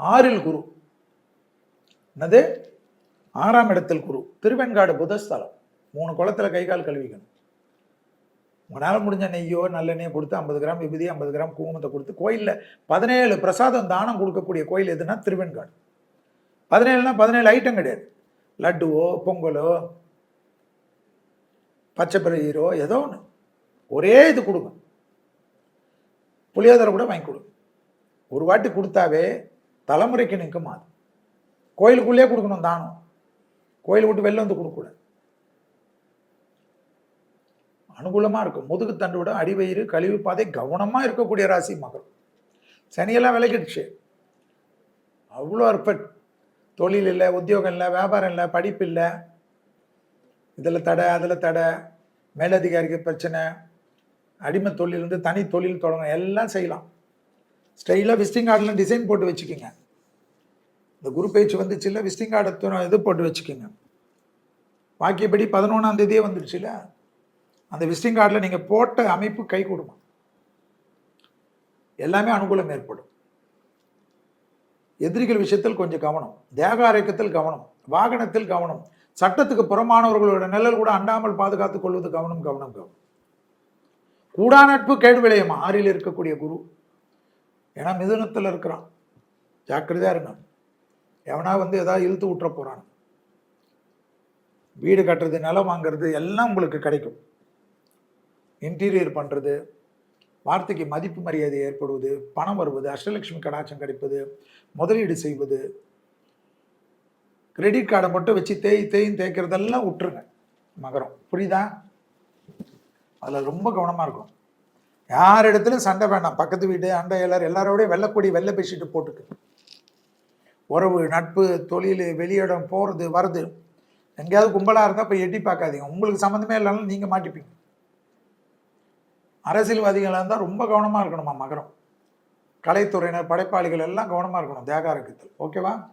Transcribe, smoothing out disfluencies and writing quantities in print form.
6ல் குரு. என்னது? 6ஆம் இடத்தில் குரு. திருவெண்காடு புதஸ்தலம். 3 குளத்துல கை கால் கழுவிக்கணும். உங்களால் முடிஞ்ச நெய்யோ நல்லெண்ணெயோ கொடுத்து 50 கிராம் விபூதி 50 கிராம் குங்குமத்தை கொடுத்து கோயிலில் 17 பிரசாதம் தானம் கொடுக்கக்கூடிய கோயில் எதுனா திருவெண்காடு. 17னா 17 ஐட்டம் கிடையாது. லட்டுவோ பொங்கலோ பச்சை பயிரோ ஏதோ ஒன்று ஒரே இது கொடுங்க. புளியோதரை கூட வாங்கி கொடுங்க. ஒரு வாட்டி கொடுத்தாவே தலைமுறைக்கு நிற்கும். அது கோயிலுக்குள்ளே கொடுக்கணும் தானம். கோயில் விட்டு வெளில வந்து கொடுக்கக்கூடாது. அனுகூலமாக இருக்கும். முதுகு தண்டு விட அடிவயிறு கழிவு பாதை கவனமாக இருக்கக்கூடிய ராசி மகரம். சனியெல்லாம் விலகிடுச்சு. அவ்வளோ அர்ப்பட். தொழில் இல்லை, உத்தியோகம் இல்லை, வியாபாரம் இல்லை, படிப்பு இல்லை, இதில் தடை அதில் தடை, மேலதிகாரிக்கு பிரச்சனை, அடிமை தொழிலிருந்து தனி தொழில் தொடங்க எல்லாம் செய்யலாம். ஸ்டைலாக விசிட்டிங் கார்டில் டிசைன் போட்டு வச்சுக்கோங்க. இந்த குரு பேச்சு வந்துச்சுல்ல, விசிட்டிங் கார்டை இது போட்டு வச்சுக்கோங்க. வாக்கியப்படி 11ஆம் தேதியே வந்துடுச்சுல, அந்த விசிட்டிங் கார்டில் நீங்கள் போட்ட அமைப்பு கை கொடுமா, எல்லாமே அனுகூலம் ஏற்படும். எதிரிகள் விஷயத்தில் கொஞ்சம் கவனம், தேக ஆரோக்கியத்தில் கவனம், வாகனத்தில் கவனம், சட்டத்துக்கு புறமானவர்களோட நிழல் கூட அண்டாமல் பாதுகாத்துக் கொள்வது கவனம் கவனம் கவனம். கூடா நட்பு கேடு விளையும் 6ல் இருக்கக்கூடிய குரு. ஏன்னா மிதுனத்தில் இருக்கிறான், ஜாக்கிரதையா இருங்க. எவனா வந்து ஏதாவது இழுத்து விட்டுற போறான். வீடு கட்டுறது, நிலம் வாங்கிறது எல்லாம் உங்களுக்கு கிடைக்கும். இன்டீரியர் பண்ணுறது, வார்த்தைக்கு மதிப்பு மரியாதை ஏற்படுவது, பணம் வருவது, அஷ்டலட்சுமி கடாட்சம் கிடைப்பது, முதலீடு செய்வது, கிரெடிட் கார்டை மட்டும் வச்சு தேய்க்கிறதெல்லாம் விட்டுருங்க மகரம். புரியுதா? அதில் ரொம்ப கவனமாக இருக்கும். யார் இடத்துலையும் சண்டை வேண்டாம். பக்கத்து வீடு அண்டை எல்லாரோடய வெள்ளக்கூடி வெள்ளை பேசிட்டு போட்டுக்கு. உறவு, நட்பு, தொழில், வெளியிடம் போகிறது வருது, எங்கேயாவது கும்பலாக இருந்தால் போய் எட்டி பார்க்காதீங்க. உங்களுக்கு சம்மந்தமே இல்லைனாலும் நீங்கள் மாட்டிப்பீங்க. அரசியல்வாதிகளாக இருந்தால் ரொம்ப கவனமாக இருக்கணுமா மகரம். கலைத்துறையினர், படைப்பாளிகள் எல்லாம் கவனமாக இருக்கணும் தேக ஆரோக்கியத்தில். ஓகேவா?